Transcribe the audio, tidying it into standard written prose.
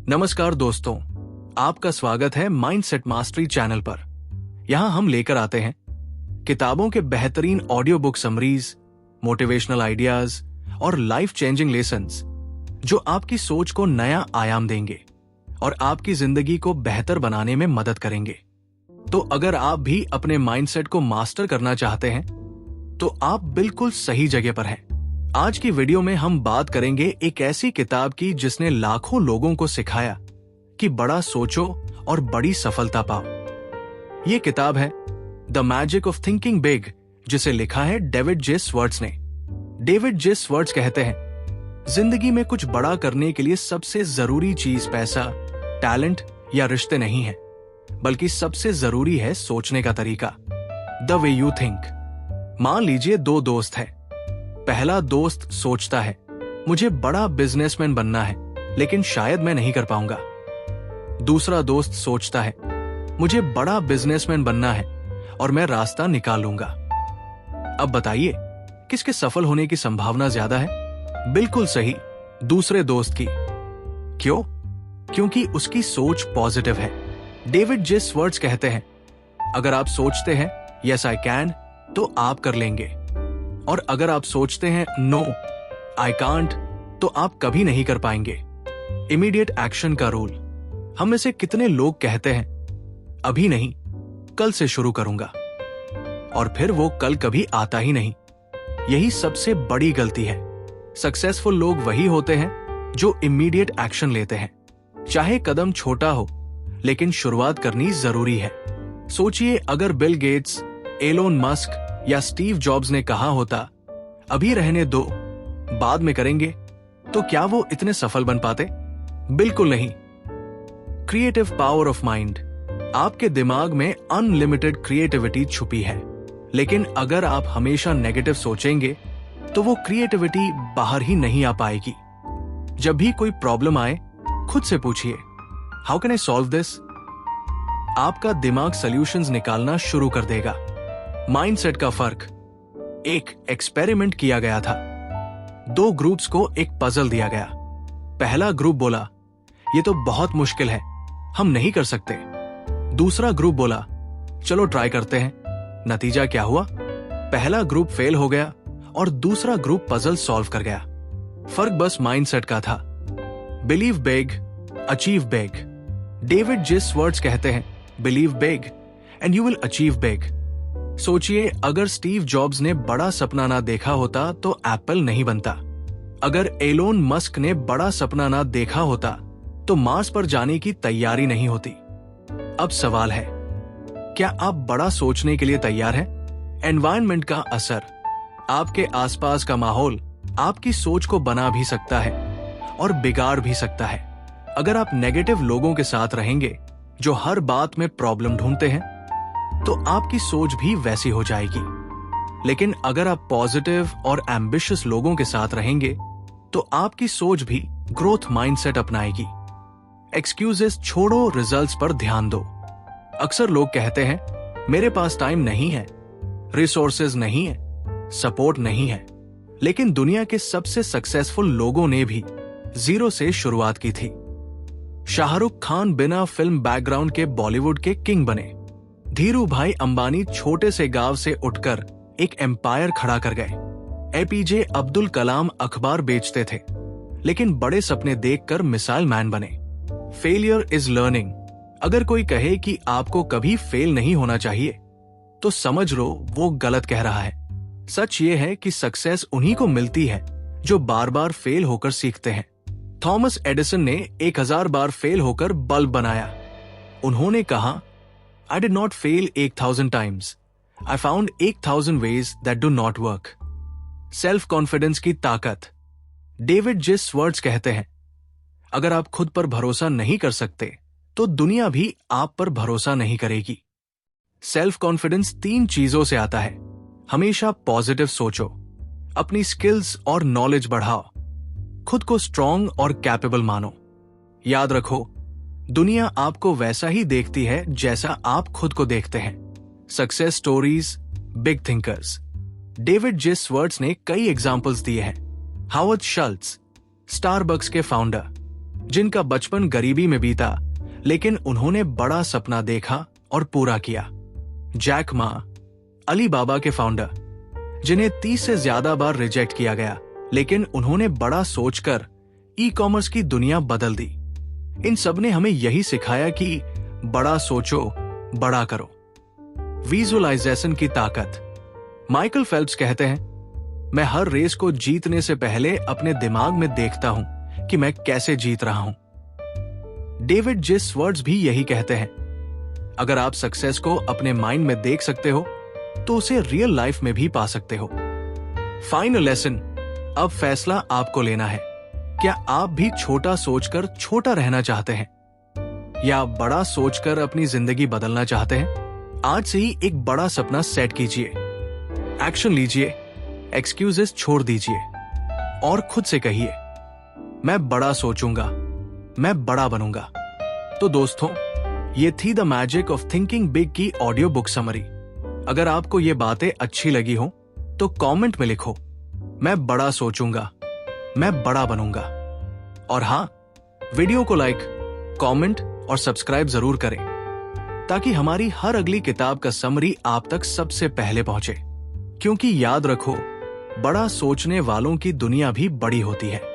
नमस्कार दोस्तों, आपका स्वागत है माइंडसेट मास्टरी चैनल पर। यहां हम लेकर आते हैं किताबों के बेहतरीन audio book summaries, motivational ideas और लाइफ चेंजिंग लेसन्स जो आपकी सोच को नया आयाम देंगे और आपकी जिंदगी को बेहतर बनाने में मदद करेंगे। तो अगर आप भी अपने माइंडसेट को मास्टर करना चाहते हैं तो आप बिल्कुल सही जगह पर हैं। आज की वीडियो में हम बात करेंगे एक ऐसी किताब की जिसने लाखों लोगों को सिखाया कि बड़ा सोचो और बड़ी सफलता पाओ। ये किताब है the magic of thinking big, जिसे लिखा है डेविड जे स्वर्ट्स ने। डेविड जे स्वर्ट्स कहते हैं, जिंदगी में कुछ बड़ा करने के लिए सबसे जरूरी चीज पैसा, टैलेंट या रिश्ते नहीं है, बल्कि सबसे जरूरी है सोचने का तरीका, द वे यू थिंक। मान लीजिए दो दोस्त हैं। पहला दोस्त सोचता है, मुझे बड़ा बिजनेसमैन बनना है, लेकिन शायद मैं नहीं कर पाऊंगा। दूसरा दोस्त सोचता है, मुझे बड़ा बिजनेसमैन बनना है और मैं रास्ता निकाल लूंगा। अब बताइए, किसके सफल होने की संभावना ज्यादा है? बिल्कुल सही, दूसरे दोस्त की। क्यों? क्योंकि उसकी सोच पॉजिटिव है। डेविड जे स्वर्ट्स कहते हैं, अगर आप सोचते हैं यस आई कैन, तो आप कर लेंगे, और अगर आप सोचते हैं नो आई कांट, तो आप कभी नहीं कर पाएंगे। इमीडिएट एक्शन का रूल। हम में से कितने लोग कहते हैं, अभी नहीं, कल से शुरू करूंगा, और फिर वो कल कभी आता ही नहीं। यही सबसे बड़ी गलती है। सक्सेसफुल लोग वही होते हैं जो इमीडिएट एक्शन लेते हैं, चाहे कदम छोटा हो, लेकिन शुरुआत करनी जरूरी है। सोचिए, अगर बिल गेट्स, एलोन मस्क या स्टीव जॉब्स ने कहा होता, अभी रहने दो, बाद में करेंगे, तो क्या वो इतने सफल बन पाते? बिल्कुल नहीं। Creative power of mind. आपके दिमाग में अनलिमिटेड क्रिएटिविटी छुपी है, लेकिन अगर आप हमेशा नेगेटिव सोचेंगे तो वो क्रिएटिविटी बाहर ही नहीं आ पाएगी। जब भी कोई प्रॉब्लम आए, खुद से पूछिए, how can I solve this? आपका दिमाग सॉल्यूशंस निकालना शुरू कर देगा। माइंडसेट का फर्क। एक एक्सपेरिमेंट किया गया था। दो ग्रुप्स को एक पजल दिया गया। पहला ग्रुप बोला, ये तो बहुत मुश्किल है, हम नहीं कर सकते। दूसरा ग्रुप बोला, चलो ट्राई करते हैं। नतीजा क्या हुआ? पहला ग्रुप फेल हो गया और दूसरा ग्रुप पजल सॉल्व कर गया। फर्क बस माइंडसेट का था। Believe big, achieve big. David J Schwartz कहते हैं, believe big and you will achieve big. सोचिए, अगर स्टीव जॉब्स ने बड़ा सपना ना देखा होता तो एप्पल नहीं बनता। अगर एलोन मस्क ने बड़ा सपना ना देखा होता तो मार्स पर जाने की तैयारी नहीं होती। अब सवाल है, क्या आप बड़ा सोचने के लिए तैयार हैं? एनवायरनमेंट का असर। आपके आसपास का माहौल आपकी सोच को बना भी सकता है और बिगाड़ भी सकता है। अगर आप नेगेटिव लोगों के साथ रहेंगे जो हर बात में प्रॉब्लम ढूंढते हैं, तो आपकी सोच भी वैसी हो जाएगी। लेकिन अगर आप पॉजिटिव और एम्बिशियस लोगों के साथ रहेंगे तो आपकी सोच भी ग्रोथ माइंडसेट अपनाएगी। एक्सक्यूजेस छोड़ो, रिजल्ट्स पर ध्यान दो। अक्सर लोग कहते हैं, मेरे पास टाइम नहीं है, रिसोर्सेज नहीं है, सपोर्ट नहीं है। लेकिन दुनिया के सबसे सक्सेसफुल लोगों ने भी जीरो से शुरुआत की थी। शाहरुख खान बिना फिल्म बैकग्राउंड के बॉलीवुड के किंग बने। धीरू भाई अंबानी छोटे से गांव से उठकर एक एम्पायर खड़ा कर गए। एपीजे अब्दुल कलाम अखबार बेचते थे, लेकिन बड़े सपने देखकर मिसाइल मैन बने। Failure is learning. अगर कोई कहे कि आपको कभी फेल नहीं होना चाहिए, तो समझ लो वो गलत कह रहा है। सच ये है कि सक्सेस उन्हीं को मिलती है जो बार बार फेल होकर सीखते हैं। थॉमस एडिसन ने 1000 बार फेल होकर बल्ब बनाया। उन्होंने कहा, I did not fail 8000 times. I found 8000 ways that do not work. Self confidence की ताकत। डेविड जे स्वर्ट्स कहते हैं, अगर आप खुद पर भरोसा नहीं कर सकते तो दुनिया भी आप पर भरोसा नहीं करेगी। सेल्फ कॉन्फिडेंस 3 चीजों से आता है। हमेशा पॉजिटिव सोचो, अपनी स्किल्स और नॉलेज बढ़ाओ, खुद को स्ट्रॉन्ग और कैपेबल मानो। याद रखो, दुनिया आपको वैसा ही देखती है जैसा आप खुद को देखते हैं। Success stories, big thinkers. David J Schwartz ने कई एग्जाम्पल्स दिए हैं। हावर्ड शल्ट्ज, स्टारबक्स के फाउंडर, जिनका बचपन गरीबी में बीता, लेकिन उन्होंने बड़ा सपना देखा और पूरा किया। जैक मा, अली बाबा के फाउंडर, जिन्हें 30 से ज्यादा बार रिजेक्ट किया गया, लेकिन उन्होंने बड़ा सोचकर ई कॉमर्स की दुनिया बदल दी। इन सब ने हमें यही सिखाया कि बड़ा सोचो, बड़ा करो। विजुअलाइजेशन की ताकत। माइकल फेल्प्स कहते हैं, मैं हर रेस को जीतने से पहले अपने दिमाग में देखता हूं कि मैं कैसे जीत रहा हूं। डेविड जे स्वर्ट्स भी यही कहते हैं, अगर आप सक्सेस को अपने माइंड में देख सकते हो तो उसे रियल लाइफ में भी पा सकते हो। फाइनल लेसन, अब फैसला आपको लेना है। क्या आप भी छोटा सोचकर छोटा रहना चाहते हैं या बड़ा सोचकर अपनी जिंदगी बदलना चाहते हैं? आज से ही एक बड़ा सपना सेट कीजिए, एक्शन लीजिए, एक्सक्यूजेस छोड़ दीजिए और खुद से कहिए, मैं बड़ा सोचूंगा, मैं बड़ा बनूंगा। तो दोस्तों, ये थी the magic of thinking big की ऑडियो बुक समरी। अगर आपको ये बातें अच्छी लगी हो तो कमेंट में लिखो, मैं बड़ा सोचूंगा, मैं बड़ा बनूंगा। और हाँ, वीडियो को लाइक, कमेंट और सब्सक्राइब जरूर करें ताकि हमारी हर अगली किताब का समरी आप तक सबसे पहले पहुंचे। क्योंकि याद रखो, बड़ा सोचने वालों की दुनिया भी बड़ी होती है।